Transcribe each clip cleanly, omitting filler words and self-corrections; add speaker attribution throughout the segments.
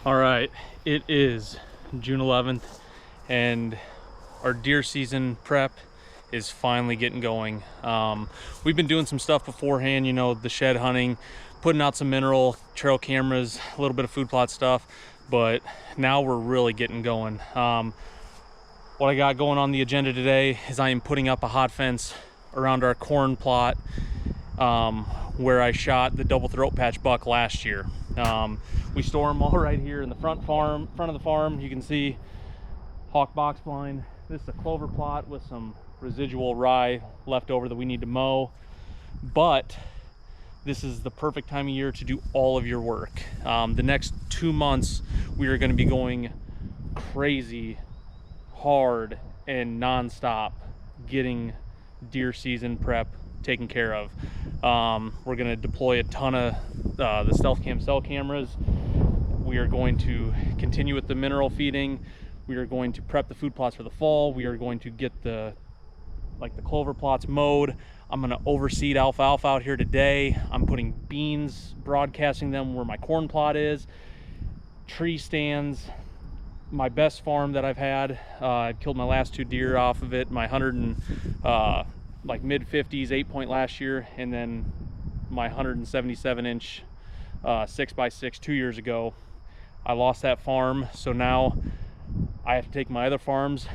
Speaker 1: All right, it is June 11th and our deer season prep is finally getting going. We've been doing some stuff beforehand, you know, the shed hunting, putting out some mineral, trail cameras, a little bit of food plot stuff, but now we're really getting going. What I got going on the agenda today is I am putting up a hot fence around our corn plot where I shot the double throat patch buck last year. We store them all right here in the front of the farm. You can see hawk box blind. This is a clover plot with some residual rye left over that we need to mow, but this is the perfect time of year to do all of your work. The next 2 months we are going to be going crazy hard and non-stop getting deer season prep taken care of. We're going to deploy a ton of the StealthCam cell cameras. We are going to continue with the mineral feeding. We are going to prep the food plots for the fall. We are going to get the clover plots mowed. I'm going to overseed alfalfa out here today. I'm putting beans, broadcasting them where my corn plot is. Tree stands, my best farm that I've had. I killed my last 2 deer off of it. My 100 and mid 50s 8-point last year, and then my 177-inch 6x6 2 years ago. I lost that farm, so now I have to take my other farms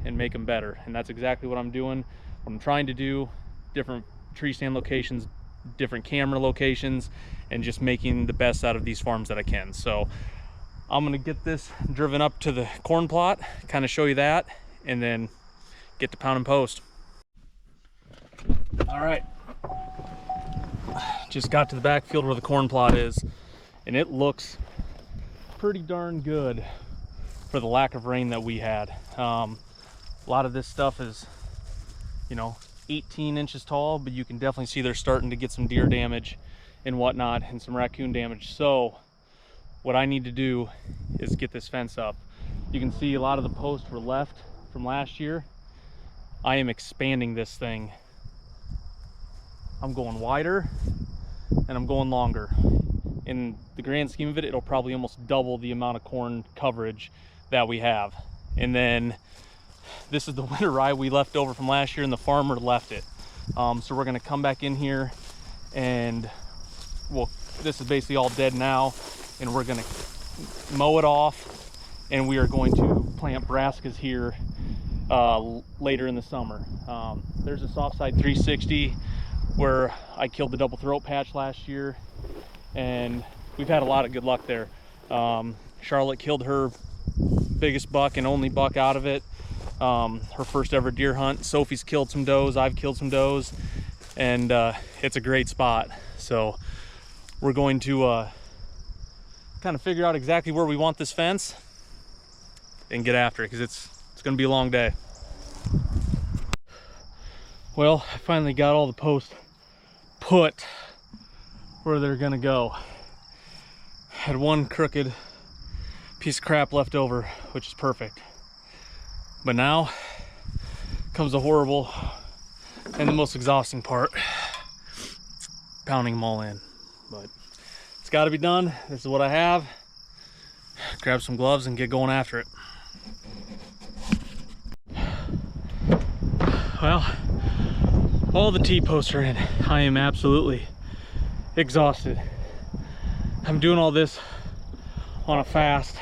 Speaker 1: and make them better, and that's exactly what I'm doing. What I'm trying to do, different tree stand locations, different camera locations, and just making the best out of these farms that I can. So I'm gonna get this driven up to the corn plot, kind of show you that, and then get to pound and post. All right, just got to the backfield where the corn plot is, and it looks pretty darn good for the lack of rain that we had. A lot of this stuff is, you know, 18 inches tall, but you can definitely see they're starting to get some deer damage and whatnot, and some raccoon damage. So what I need to do is get this fence up. You can see a lot of the posts were left from last year. I am expanding this thing. I'm going wider and I'm going longer. In the grand scheme of it, it'll probably almost double the amount of corn coverage that we have. And then this is the winter rye we left over from last year, and the farmer left it. So we're gonna come back in here and, well, this is basically all dead now, and we're gonna mow it off, and we are going to plant brassicas here later in the summer. There's a soft side 360 where I killed the double throat patch last year, and we've had a lot of good luck there. Charlotte killed her biggest buck and only buck out of it, her first ever deer hunt. Sophie's killed some does, I've killed some does, and it's a great spot. So we're going to kind of figure out exactly where we want this fence and get after it, because it's gonna be a long day. Well, I finally got all the posts put where they're gonna go. Had one crooked piece of crap left over, which is perfect. But now comes the horrible and the most exhausting part, pounding them all in. But it's got to be done. This is what I have. Grab some gloves and get going after it. Well, all the T-posts are in. I am absolutely exhausted. I'm doing all this on a fast.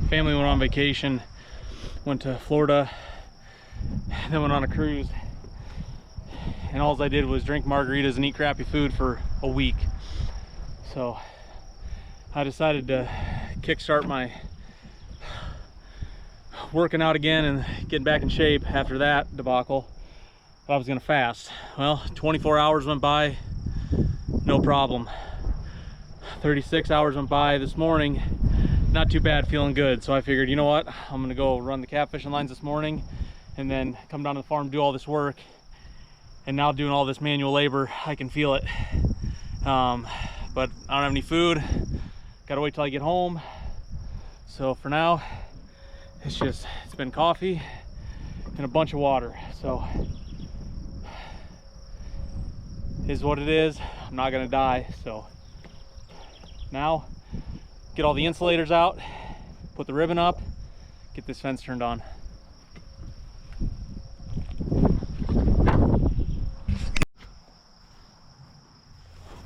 Speaker 1: Family went on vacation, went to Florida, then went on a cruise, and all I did was drink margaritas and eat crappy food for a week. So I decided to kickstart my working out again and getting back in shape after that debacle. But I was gonna fast. Well, 24 hours went by, no problem. 36 hours went by this morning, not too bad, feeling good. So I figured, you know what, I'm gonna go run the catfishing lines this morning and then come down to the farm, do all this work. And now doing all this manual labor, I can feel it. But I don't have any food, gotta wait till I get home. So for now, it's been coffee and a bunch of water. So is what it is. I'm not gonna die. So now get all the insulators out, put the ribbon up, get this fence turned on.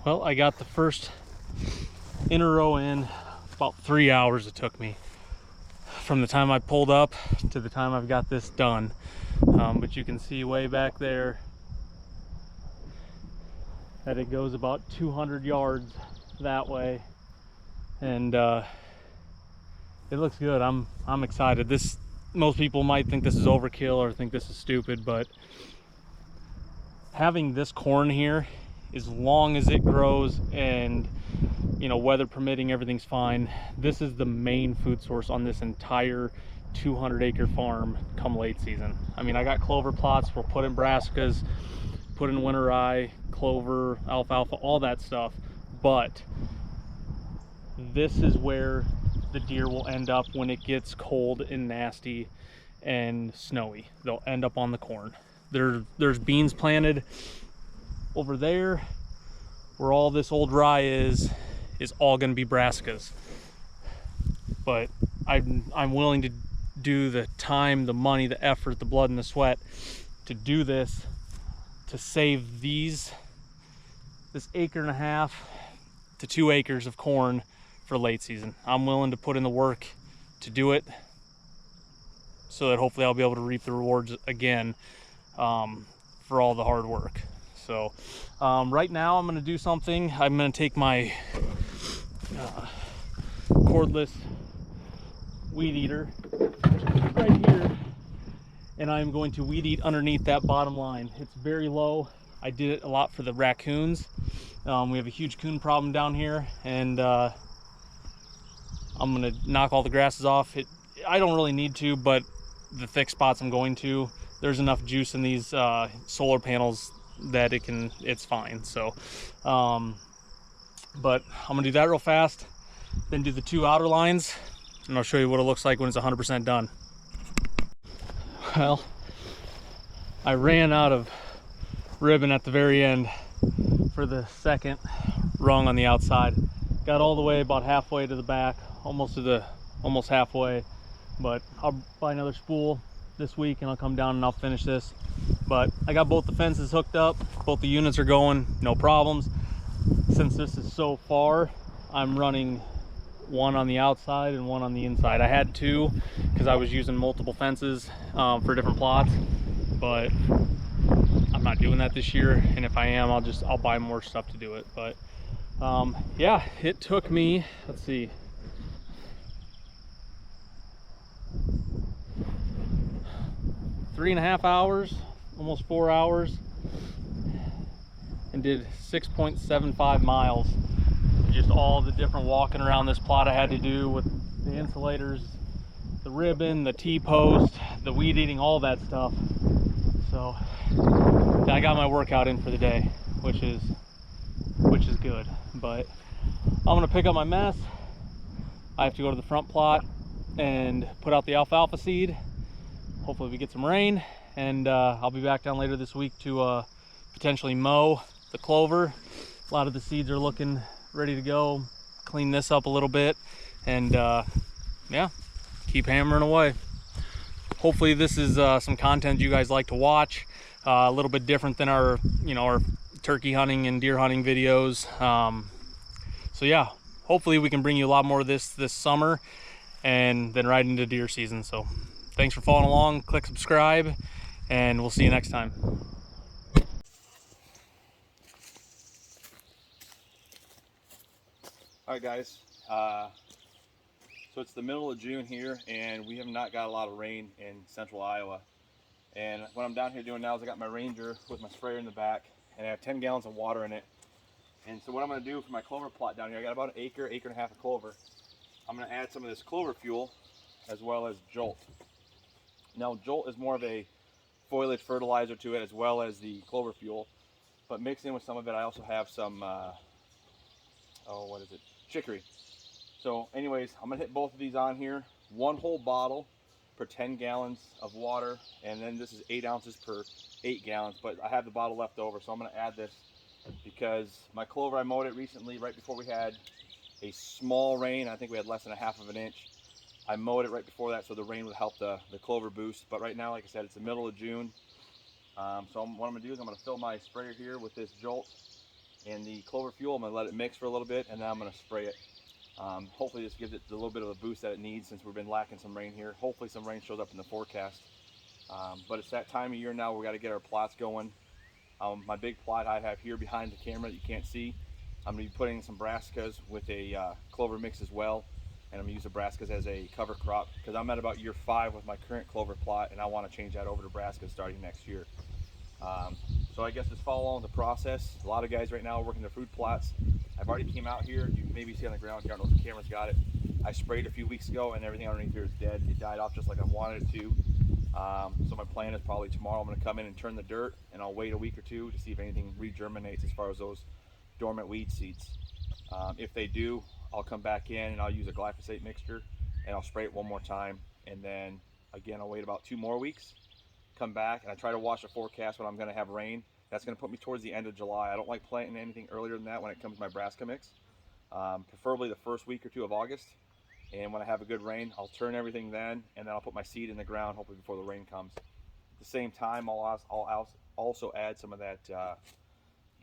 Speaker 1: Well, I got the first inner row in. About 3 hours it took me from the time I pulled up to the time I've got this done. But you can see way back there that it goes about 200 yards that way, and it looks good. I'm excited. Most people might think this is overkill or think this is stupid, but having this corn here, as long as it grows and, you know, weather permitting, everything's fine, this is the main food source on this entire 200-acre farm come late season. I mean, I got clover plots, we'll put in brassicas, put in winter rye, clover, alfalfa, all that stuff, but this is where the deer will end up when it gets cold and nasty and snowy. They'll end up on the corn. There's beans planted over there where all this old rye is all going to be brassicas. But I'm willing to do the time, the money, the effort, the blood and the sweat to do this, to save this 1.5 to 2 acres of corn for late season. I'm willing to put in the work to do it so that hopefully I'll be able to reap the rewards again for all the hard work. So right now I'm going to do something. I'm going to take my cordless weed eater right here, and I'm going to weed eat underneath that bottom line. It's very low. I did it a lot for the raccoons. We have a huge coon problem down here, and I'm going to knock all the grasses off. I don't really need to, but the thick spots I'm going to. There's enough juice in these solar panels that it's fine. So but I'm gonna do that real fast, then do the 2 outer lines, and I'll show you what it looks like when it's 100% done. Well, I ran out of ribbon at the very end for the second rung on the outside. Got all the way about halfway to the back, almost halfway, but I'll buy another spool this week and I'll come down and I'll finish this. But I got both the fences hooked up, both the units are going, no problems. Since this is so far, I'm running one on the outside and one on the inside. I had two because I was using multiple fences for different plots, but I'm not doing that this year, and if I am, I'll buy more stuff to do it. But yeah, it took me, let's see, three and a half hours, almost 4 hours, and did 6.75 miles. Just all the different walking around this plot I had to do with the insulators, the ribbon, the T-post, the weed eating, all that stuff. So I got my workout in for the day, which is good. But I'm gonna pick up my mess. I have to go to the front plot and put out the alfalfa seed. Hopefully we get some rain, and I'll be back down later this week to potentially mow the clover. A lot of the seeds are looking ready to go. Clean this up a little bit, and yeah, keep hammering away. Hopefully this is some content you guys like to watch. A little bit different than our turkey hunting and deer hunting videos. So yeah, hopefully we can bring you a lot more of this summer, and then right into deer season. So thanks for following along. Click subscribe, and we'll see you next time.
Speaker 2: All right, guys. So it's the middle of June here, and we have not got a lot of rain in central Iowa. And what I'm down here doing now is I got my Ranger with my sprayer in the back, and I have 10 gallons of water in it. And so what I'm going to do for my clover plot down here, I got about an acre and a half of clover. I'm going to add some of this clover fuel as well as Jolt. Now Jolt is more of a foliage fertilizer to it as well as the clover fuel, but mixed in with some of it I also have some chicory. So anyways, I'm gonna hit both of these on here, one whole bottle per 10 gallons of water, and then this is 8 ounces per 8 gallons, but I have the bottle left over, so I'm gonna add this because my clover, I mowed it recently right before we had a small rain. I think we had less than a half of an inch. I mowed it right before that so the rain would help the clover boost. But right now, like I said, it's the middle of June. So what I'm gonna do is I'm gonna fill my sprayer here with this Jolt and the clover fuel. I'm gonna let it mix for a little bit and then I'm gonna spray it. Hopefully this gives it a little bit of a boost that it needs since we've been lacking some rain here. Hopefully some rain shows up in the forecast. But it's that time of year now, we gotta get our plots going. My big plot I have here behind the camera that you can't see, I'm gonna be putting some brassicas with a clover mix as well. And I'm gonna use the brassicas as a cover crop because I'm at about year 5 with my current clover plot and I wanna change that over to brassicas starting next year. So I guess just follow along the process. A lot of guys right now are working their fruit plots. I've already came out here. You maybe see on the ground here. I don't know if the camera's got it. I sprayed a few weeks ago and everything underneath here is dead. It died off just like I wanted it to. So my plan is probably tomorrow I'm going to come in and turn the dirt and I'll wait a week or two to see if anything regerminates as far as those dormant weed seeds. If they do, I'll come back in and I'll use a glyphosate mixture and I'll spray it one more time. And then again, I'll wait about 2 more weeks. Come back and I try to watch the forecast when I'm going to have rain. That's going to put me towards the end of July. I don't like planting anything earlier than that when it comes to my brassica mix. Preferably the first week or 2 of August. And when I have a good rain, I'll turn everything then, and then I'll put my seed in the ground, hopefully before the rain comes. At the same time, I'll also add some of that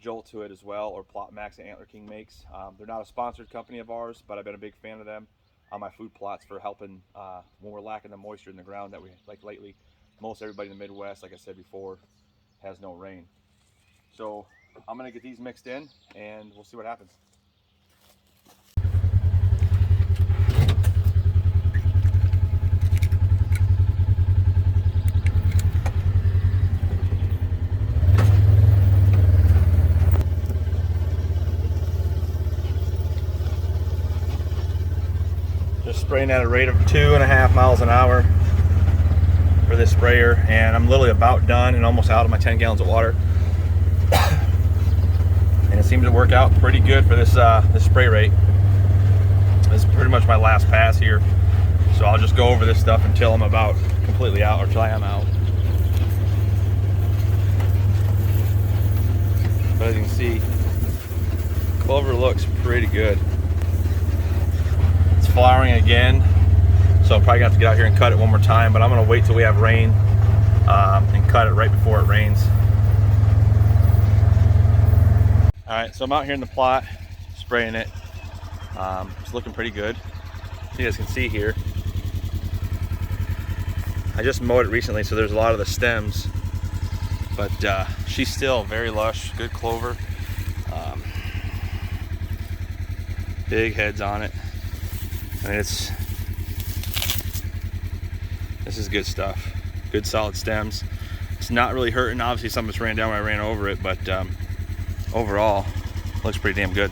Speaker 2: Jolt to it as well, or Plot Max that Antler King makes. They're not a sponsored company of ours, but I've been a big fan of them on my food plots for helping when we're lacking the moisture in the ground that we like lately. Most everybody in the Midwest, like I said before, has no rain. So I'm gonna get these mixed in and we'll see what happens. Just spraying at a rate of 2.5 miles an hour for this sprayer, and I'm literally about done and almost out of my 10 gallons of water. And it seems to work out pretty good for this this spray rate. This is pretty much my last pass here, so I'll just go over this stuff until I'm about completely out, or until I am out. But as you can see, clover looks pretty good. It's flowering again, so I'm probably gonna have to get out here and cut it one more time, but I'm gonna wait till we have rain and cut it right before it rains. All right, so I'm out here in the plot, spraying it. It's looking pretty good. You guys can see here. I just mowed it recently, so there's a lot of the stems, but she's still very lush, good clover. Big heads on it. I mean, this is good stuff. Good solid stems. It's not really hurting. Obviously some of it's ran down when I ran over it, but overall looks pretty damn good.